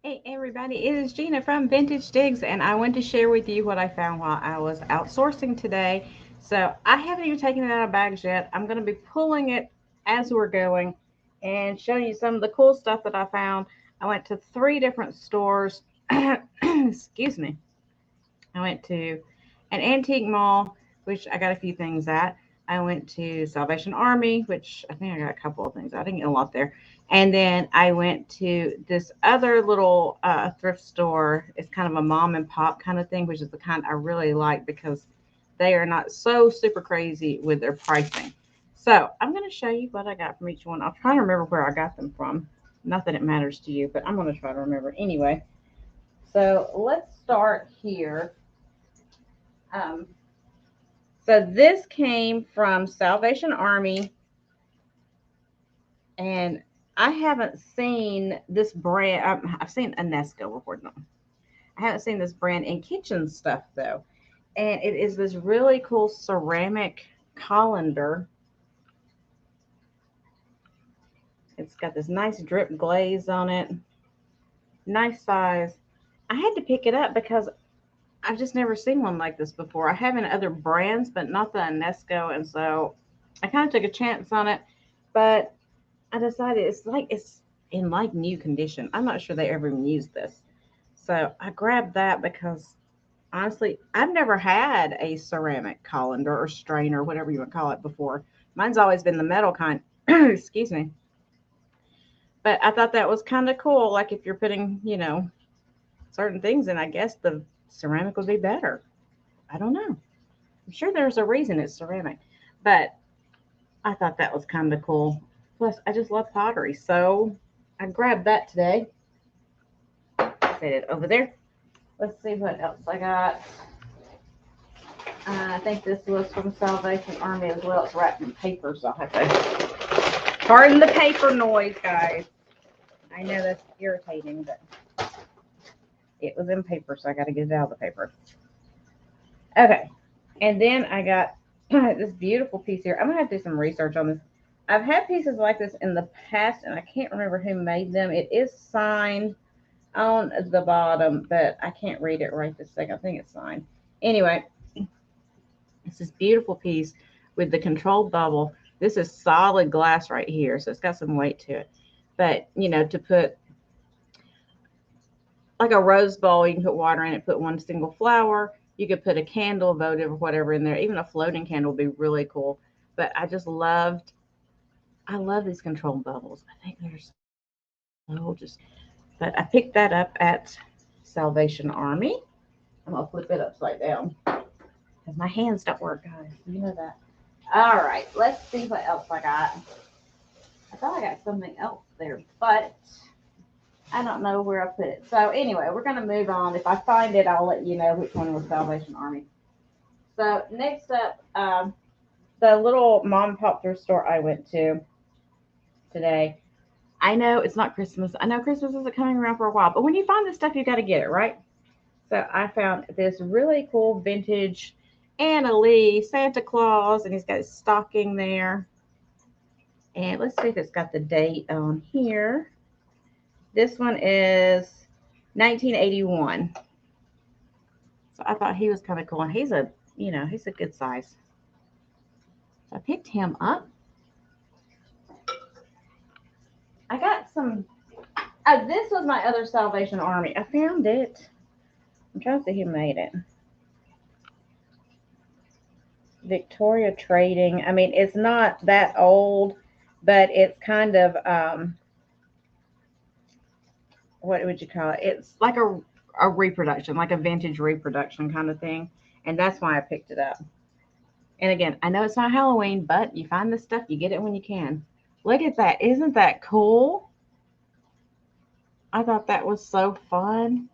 Hey everybody, it is Gina from Vintage Digs, and I want to share with you what I found while I was outsourcing today. So I haven't even taken it out of bags yet. I'm going to be pulling it as we're going and showing you some of the cool stuff that I found. I went to three different stores. Excuse me. I went to an antique mall, which I got a few things at. I went to Salvation Army, which I think I got a couple of things. I didn't get a lot there. And then I went to this other little thrift store. It's kind of a mom and pop kind of thing, which is the kind I really like because they are not so super crazy with their pricing. So I'm going to show you what I got from each one. I'll try to remember where I got them from. Not that it matters to you, but I'm going to try to remember anyway. So let's start here. Um, so this came from Salvation Army, and I haven't seen this brand. I've seen Anesco before. No, I haven't seen this brand in kitchen stuff though, and it is this really cool ceramic colander. It's got this nice drip glaze on it, nice size. I had to pick it up because I've just never seen one like this before. I have in other brands, but not the Anesco, and so I kind of took a chance on it. But I decided it's in like new condition. I'm not sure they ever even used this. So I grabbed that because honestly, I've never had a ceramic colander or strainer, whatever you would call it before. Mine's always been the metal kind. Excuse me. But I thought that was kind of cool. Like if you're putting, certain things in, I guess the ceramic would be better. I don't know. I'm sure there's a reason it's ceramic. But I thought that was kind of cool. Plus, I just love pottery. So I grabbed that today. Set it over there. Let's see what else I got. I think this was from Salvation Army as well. It's wrapped in paper, so I'll have to pardon the paper noise, guys. I know that's irritating, but it was in paper, so I got to get it out of the paper. Okay, and then I got this beautiful piece here. I'm gonna have to do some research on this. I've had pieces like this in the past, and I can't remember who made them. It is signed on the bottom, but I can't read it right this second. I think it's signed. Anyway, it's this beautiful piece with the controlled bubble. This is solid glass right here, so it's got some weight to it. But to put like a rose bowl, you can put water in it, put one single flower. You could put a candle, votive, or whatever in there. Even a floating candle would be really cool. But I love these controlled bubbles. I think they're so just. But I picked that up at Salvation Army. I'm gonna flip it upside down because my hands don't work, guys. You know that. All right, let's see what else I got. I thought I got something else there, but I don't know where I put it. So anyway, we're gonna move on. If I find it, I'll let you know which one was Salvation Army. So next up, the little mom and pop thrift store I went to today. I know it's not Christmas. I know Christmas isn't coming around for a while, but when you find this stuff, you got to get it, right? So I found this really cool vintage Anna Lee Santa Claus, and he's got his stocking there. And let's see if it's got the date on here. This one is 1981. So I thought he was kind of cool, and he's a good size. So I picked him up. I got some. This was my other Salvation Army. I found it. I'm trying to see who made it. Victoria Trading. I mean, it's not that old, but it's kind of what would you call it? It's like a reproduction, like a vintage reproduction kind of thing, and that's why I picked it up. And again, I know it's not Halloween, but you find this stuff, you get it when you can. Look at that! Isn't that cool? I thought that was so fun.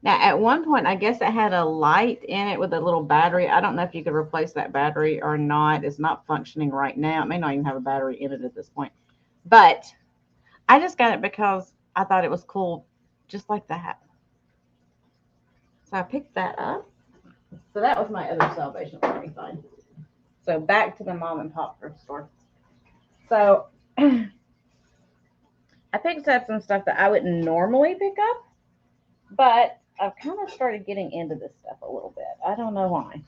Now, at one point, I guess it had a light in it with a little battery. I don't know if you could replace that battery or not. It's not functioning right now. It may not even have a battery in it at this point. But I just got it because I thought it was cool, just like that. So I picked that up. So that was my other Salvation Army find. So back to the mom and pop thrift store. So I picked up some stuff that I wouldn't normally pick up, but I've kind of started getting into this stuff a little bit. I don't know why.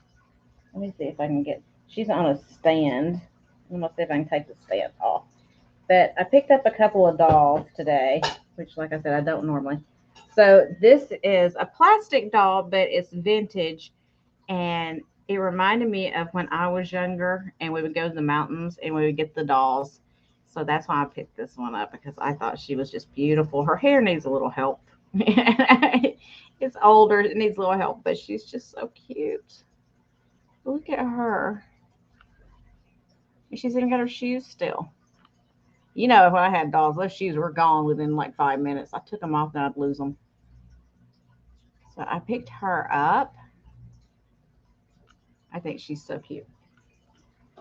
Let me see if I can get, she's on a stand. I'm going to see if I can take the stand off. But I picked up a couple of dolls today, which, like I said, I don't normally. So this is a plastic doll, but it's vintage. And it reminded me of when I was younger and we would go to the mountains and we would get the dolls. So that's why I picked this one up because I thought she was just beautiful. Her hair needs a little help. It's older, it needs a little help, but she's just so cute. Look at her. She's even got her shoes still. You know, when I had dolls, those shoes were gone within like 5 minutes. I took them off, then I'd lose them. So I picked her up. I think she's so cute.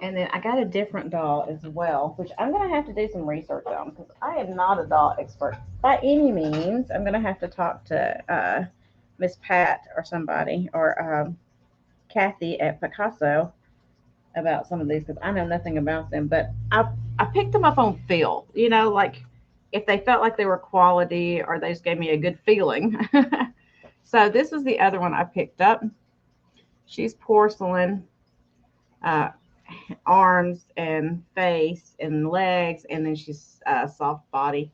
And then I got a different doll as well, which I'm going to have to do some research on because I am not a doll expert by any means. I'm going to have to talk to Miss Pat or somebody or Kathy at Picasso about some of these because I know nothing about them. But I picked them up on feel, you know, like if they felt like they were quality or they just gave me a good feeling. So this is the other one I picked up. She's porcelain. Uh, Arms and face and legs, and then she's soft body.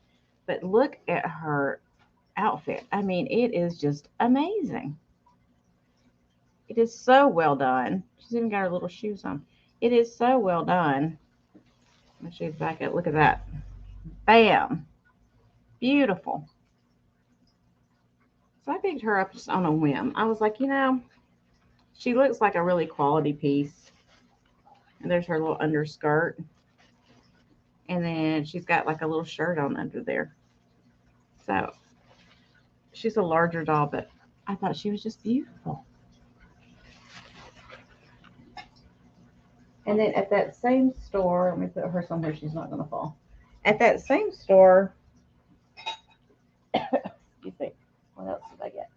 But look at her outfit. I mean, it is just amazing. It is so well done. She's even got her little shoes on. It is so well done. Let me show you the back. Look at that. Bam. Beautiful. So I picked her up just on a whim. I was like, you know, she looks like a really quality piece. And there's her little underskirt. And then she's got like a little shirt on under there. So she's a larger doll, but I thought she was just beautiful. And then at that same store, let me put her somewhere she's not going to fall. At that same store, you see, what else did I get?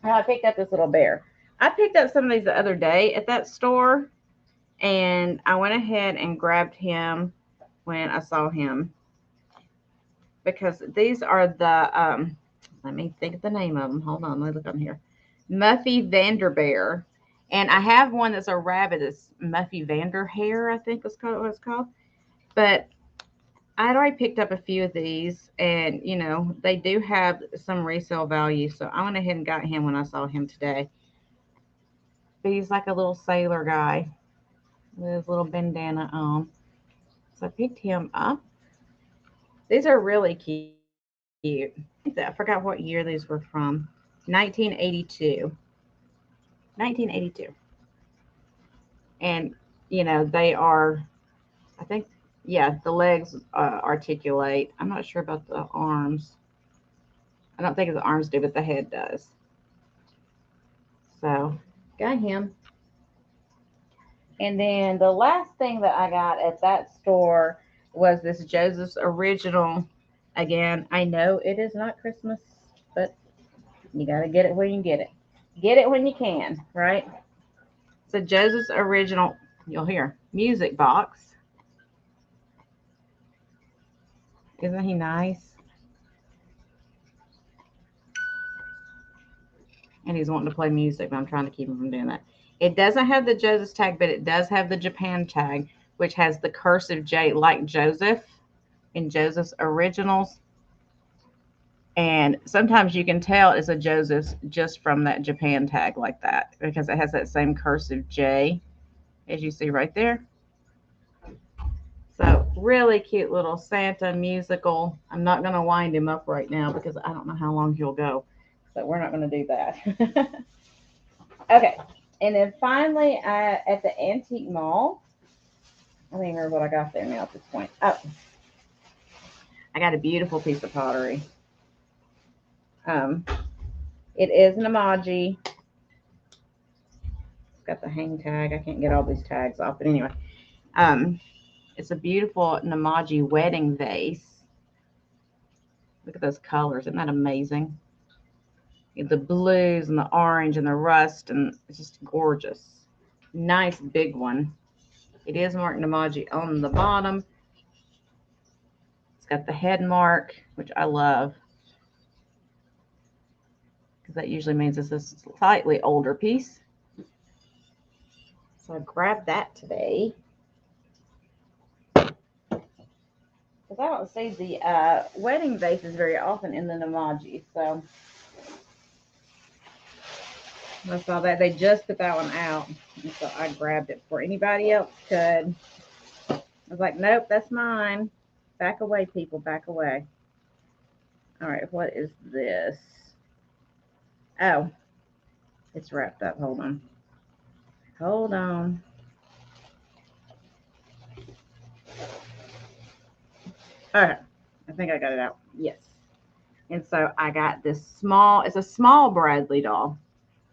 I picked up this little bear. I picked up some of these the other day at that store, and I went ahead and grabbed him when I saw him because these are the let me think of the name of them. Hold on, let me look on here. Muffy Vanderbear. And I have one that's a rabbit. It's Muffy Vanderhair, I think is what it's called. But I'd already picked up a few of these, and you know they do have some resale value. So I went ahead and got him when I saw him today. But he's like a little sailor guy with his little bandana on. So I picked him up. These are really cute. I forgot what year these were from. 1982. 1982. And, you know, they are, I think, yeah, the legs articulate. I'm not sure about the arms. I don't think the arms do, but the head does. So, got him. And then the last thing that I got at that store was this Joseph's Original. Again, I know it is not Christmas, but you got to get it when you get it. Get it when you can, right? So Joseph's Original, you'll hear, music box. Isn't he nice? And he's wanting to play music, but I'm trying to keep him from doing that. It doesn't have the Joseph's tag, but it does have the Japan tag, which has the cursive J like Joseph in Joseph's Originals. And sometimes you can tell it's a Joseph's just from that Japan tag like that because it has that same cursive J as you see right there. So really cute little Santa musical. I'm not going to wind him up right now because I don't know how long he'll go. So we're not going to do that. Okay. And then finally at the antique mall, I don't even remember what I got there now at this point. Oh, I got a beautiful piece of pottery. It is an emoji. It's got the hang tag. I can't get all these tags off, but anyway, it's a beautiful Namaji wedding vase. Look at those colors. Isn't that amazing? The blues and the orange and the rust, and it's just gorgeous. Nice big one. It is marked Namaji on the bottom. It's got the head mark, which I love, because that usually means it's a slightly older piece. So I grabbed that today. Because I don't see the wedding vases very often in the Namaji. So I saw that they just put that one out. And so I grabbed it before anybody else could. I was like, nope, that's mine. Back away, people, back away. All right, what is this? Oh, it's wrapped up. Hold on. Hold on. All right, I think I got it out. Yes. And so I got this small, it's a small Bradley doll,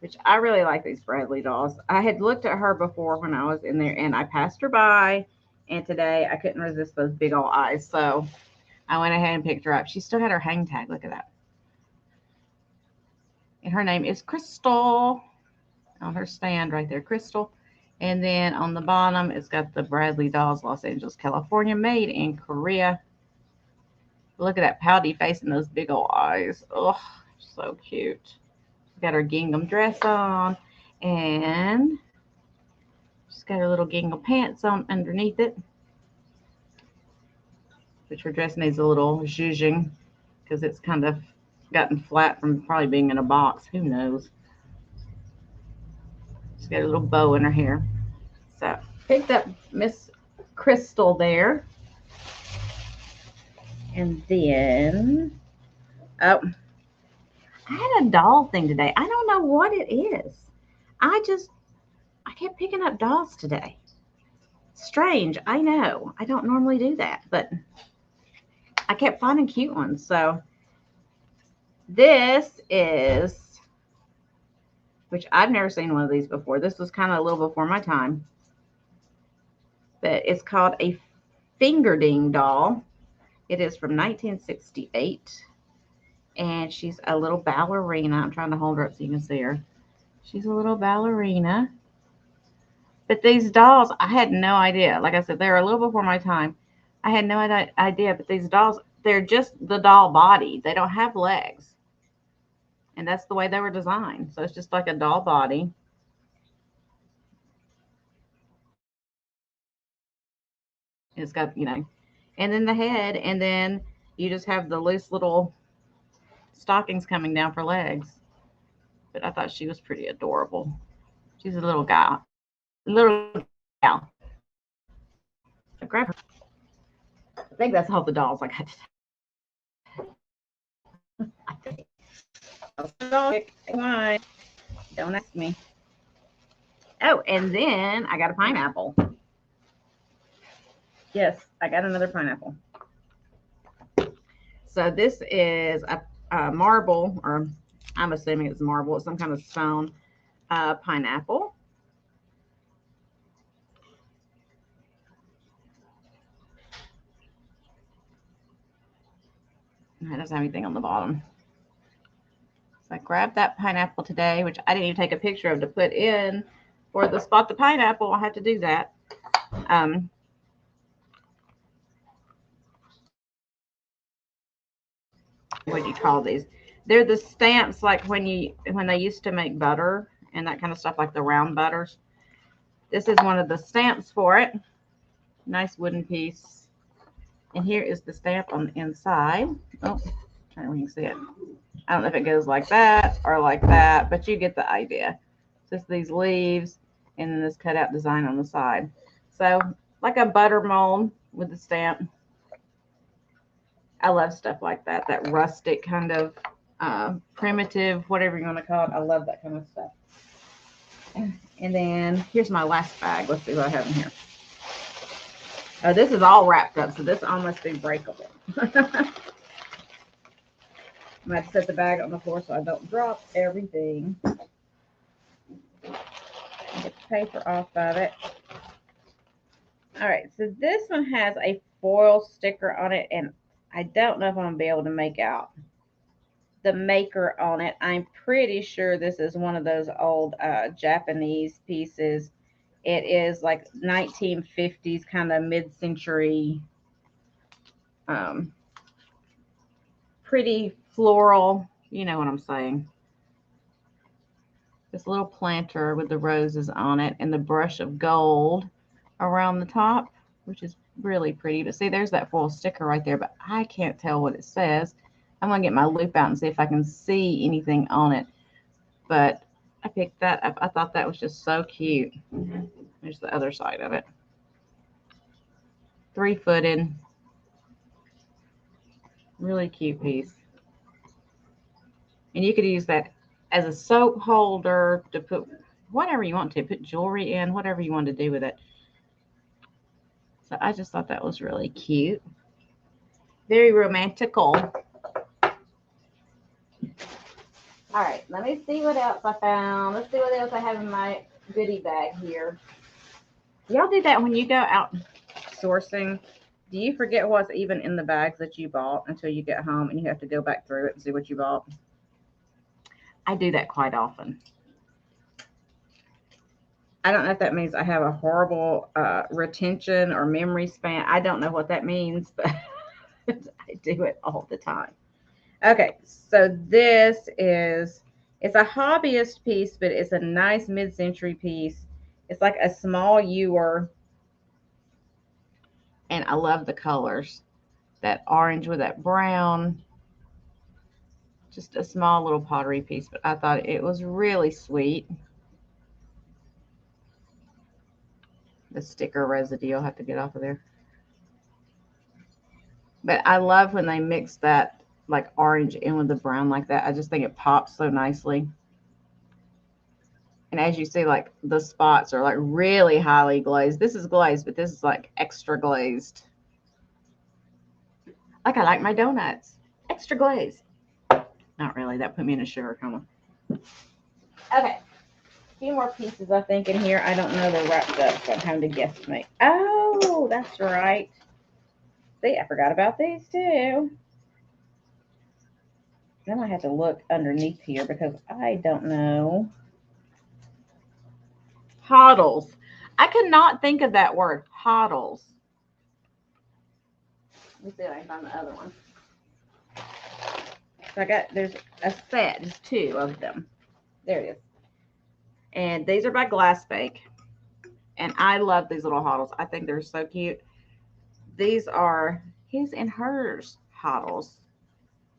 which I really like these Bradley dolls. I had looked at her before when I was in there and I passed her by. And today I couldn't resist those big old eyes. So I went ahead and picked her up. She still had her hang tag. Look at that. And her name is Crystal. On her stand right there, Crystal. And then on the bottom, it's got the Bradley Dolls, Los Angeles, California, made in Korea. Look at that pouty face and those big old eyes. Oh, so cute. Got her gingham dress on, and she's got her little gingham pants on underneath it, which her dress needs a little zhuzhing because it's kind of gotten flat from probably being in a box. Who knows? She's got a little bow in her hair. So picked up Miss Crystal there. And then, oh, I had a doll thing today. I don't know what it is. I kept picking up dolls today. Strange, I know. I don't normally do that, but I kept finding cute ones. So this is, which I've never seen one of these before. This was kind of a little before my time. But it's called a Fingerding doll. It is from 1968. And she's a little ballerina. I'm trying to hold her up so you can see her. She's a little ballerina. But these dolls, I had no idea. Like I said, they're a little before my time. I had no idea. But these dolls, they're just the doll body. They don't have legs. And that's the way they were designed. So it's just like a doll body. It's got, and then the head. And then you just have the loose little stockings coming down for legs. But I thought she was pretty adorable. She's a little gal. Little gal. I grab her. I think that's all the dolls I got today. Why? Don't ask me. Oh, and then I got a pineapple. Yes, I got another pineapple. So this is a marble, or I'm assuming it's marble. It's some kind of stone pineapple. It doesn't have anything on the bottom. So I grabbed that pineapple today, which I didn't even take a picture of to put in for the Spot the Pineapple. I had to do that. What do you call these? They're the stamps like when they used to make butter and that kind of stuff, like the round butters. This is one of the stamps for it. Nice wooden piece. And here is the stamp on the inside. Oh, trying to see it. I don't know if it goes like that or like that, but you get the idea. Just these leaves and then this cutout design on the side. So like a butter mold with the stamp. I love stuff like that, that rustic kind of primitive, whatever you want to call it. I love that kind of stuff. And then here's my last bag. Let's see what I have in here. Oh, this is all wrapped up, so this almost be breakable. I'm going to set the bag on the floor so I don't drop everything. Get the paper off of it. All right, so this one has a foil sticker on it, and I don't know if I'm going to be able to make out the maker on it. I'm pretty sure this is one of those old Japanese pieces. It is like 1950s kind of mid-century pretty floral, you know what I'm saying. This little planter with the roses on it and the brush of gold around the top, which is really pretty. But see, there's that full sticker right there, but I can't tell what it says. I'm going to get my loop out and see if I can see anything on it. But I picked that up. I thought that was just so cute. There's the other side of it. 3-footed. Really cute piece. And you could use that as a soap holder to put whatever you want to. Put jewelry in, whatever you want to do with it. So I just thought that was really cute. Very romantical. All right, let me see what else I found. Let's see what else I have in my goodie bag here. Y'all do that when you go out sourcing? Do you forget what's even in the bags that you bought until you get home and you have to go back through it and see what you bought? I do that quite often. I don't know if that means I have a horrible retention or memory span. I don't know what that means, but I do it all the time. Okay, so this is, it's a hobbyist piece, but it's a nice mid-century piece. It's like a small ewer, and I love the colors. That orange with that brown. Just a small little pottery piece, but I thought it was really sweet. The sticker residue, I'll have to get off of there. But I love when they mix that like orange in with the brown like that. I just think it pops so nicely. And as you see, like the spots are like really highly glazed. This is glazed, but this is like extra glazed. Like I like my donuts, extra glazed. Not really, that put me in a sugar coma. Okay, a few more pieces I think in here. I don't know, they're wrapped up, so I'm having to guesstimate. Oh, that's right. See, I forgot about these too. Then I have to look underneath here because I don't know. Hodls. I could not think of that word. Hodls. Let me see if I can find the other one. So there's a set. There's 2 of them. There it is. And these are by Glassbake. And I love these little hodls. I think they're so cute. These are his and hers hodls.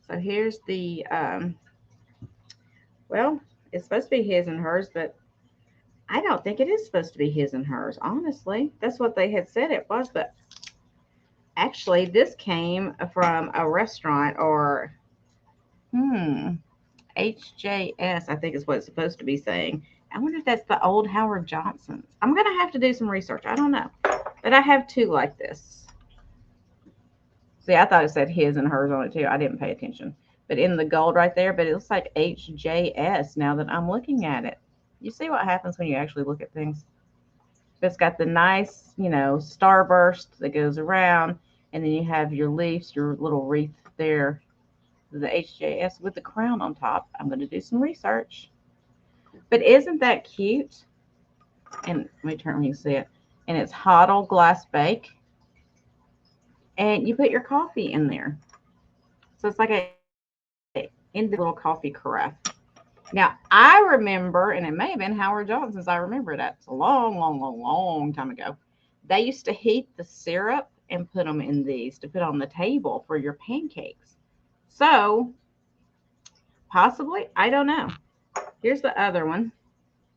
So here's the, well, it's supposed to be his and hers, but I don't think it is supposed to be his and hers, honestly. That's what they had said it was, but actually this came from a restaurant or, HJS, I think is what it's supposed to be saying. I wonder if that's the old Howard Johnson's. I'm going to have to do some research. I don't know. But I have 2 like this. See, I thought it said his and hers on it too. I didn't pay attention. But in the gold right there, but it looks like HJS now that I'm looking at it. You see what happens when you actually look at things? It's got the nice, you know, starburst that goes around. And then you have your leaves, your little wreath there. The HJS with the crown on top. I'm going to do some research. But isn't that cute? And let me turn, you can see it. And it's Hodl Glassbake. And you put your coffee in there. So it's like in the little coffee carafe. Now, I remember, and it may have been Howard Johnson's, I remember that. It's a long, long, long, long time ago. They used to heat the syrup and put them in these to put on the table for your pancakes. So, possibly, I don't know. Here's the other one.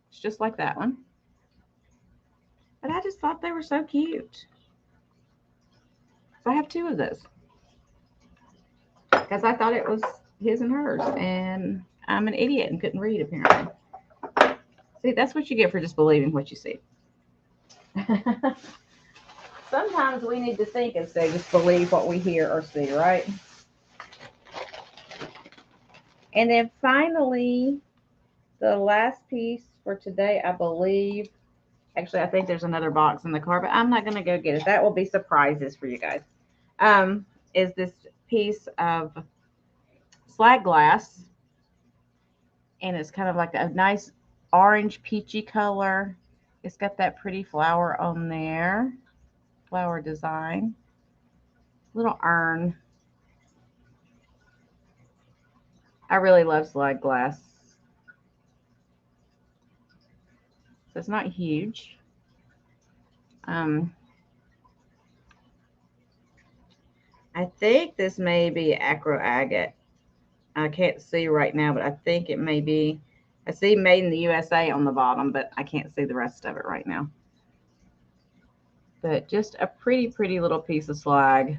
It's just like that one. But I just thought they were so cute. So I have 2 of those. Because I thought it was his and hers. And I'm an idiot and couldn't read, apparently. See, that's what you get for just believing what you see. Sometimes we need to think instead of just believe what we hear or see, right? And then finally, the last piece for today, I believe, actually, I think there's another box in the car, but I'm not going to go get it. That will be surprises for you guys. Is this piece of slag glass. And it's kind of like a nice orange peachy color. It's got that pretty flower on there. Flower design. Little urn. I really love slag glass. So it's not huge. I think this may be acro agate. I can't see right now, but I think it may be. I see made in the USA on the bottom, but I can't see the rest of it right now. But just a pretty, pretty little piece of slag.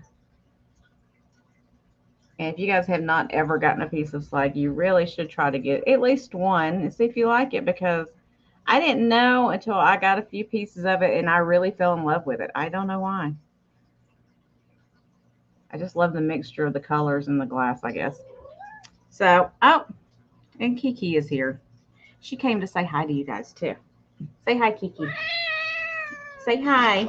And if you guys have not ever gotten a piece of slag, you really should try to get at least one and see if you like it, because I didn't know until I got a few pieces of it and I really fell in love with it. I don't know why. I just love the mixture of the colors and the glass, I guess. So, oh, and Kiki is here. She came to say hi to you guys too. Say hi, Kiki. Say hi.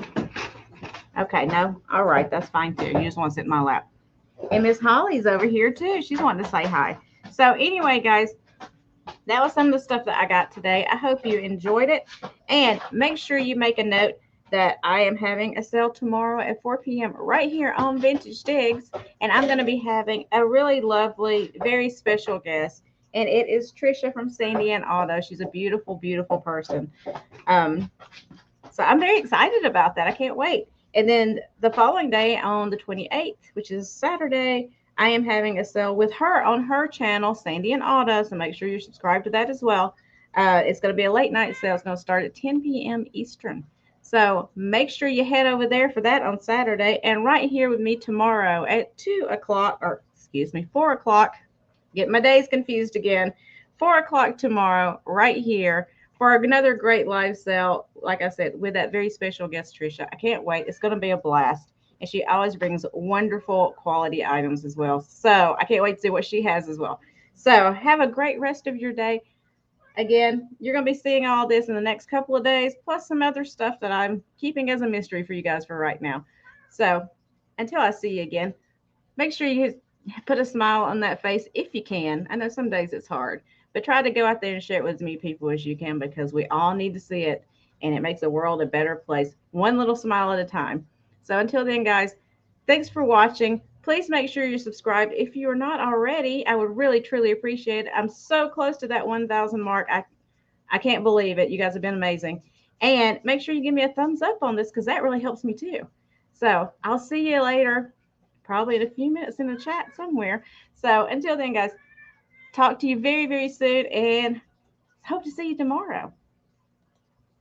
Okay, no. All right, that's fine too. You just want to sit in my lap. And Miss Holly's over here too. She's wanting to say hi. So anyway, guys, that was some of the stuff that I got today. I hope you enjoyed it. And make sure you make a note that I am having a sale tomorrow at 4 p.m. right here on Vintage Digs. And I'm going to be having a really lovely, very special guest. And it is Trisha from Sandy and Auto. She's a beautiful, beautiful person. So I'm very excited about that. I can't wait. And then the following day on the 28th, which is Saturday, I am having a sale with her on her channel, Sandy and Auto. So make sure you're subscribed to that as well. It's going to be a late night sale. It's going to start at 10 p.m. Eastern. So make sure you head over there for that on Saturday. And right here with me tomorrow at 2 o'clock, or excuse me, 4 o'clock. Get my days confused again. 4 o'clock tomorrow, right here for another great live sale. Like I said, with that very special guest, Trisha. I can't wait. It's going to be a blast. And she always brings wonderful quality items as well. So I can't wait to see what she has as well. So have a great rest of your day. Again, you're going to be seeing all this in the next couple of days, plus some other stuff that I'm keeping as a mystery for you guys for right now. So until I see you again, make sure you put a smile on that face if you can. I know some days it's hard, but try to go out there and share it with as many people as you can, because we all need to see it, and it makes the world a better place, one little smile at a time. So until then, guys, thanks for watching. Please make sure you're subscribed. If you're not already, I would really, truly appreciate it. I'm so close to that 1,000 mark. I can't believe it. You guys have been amazing. And make sure you give me a thumbs up on this, because that really helps me too. So I'll see you later, probably in a few minutes in the chat somewhere. So until then, guys, talk to you very, very soon, and hope to see you tomorrow.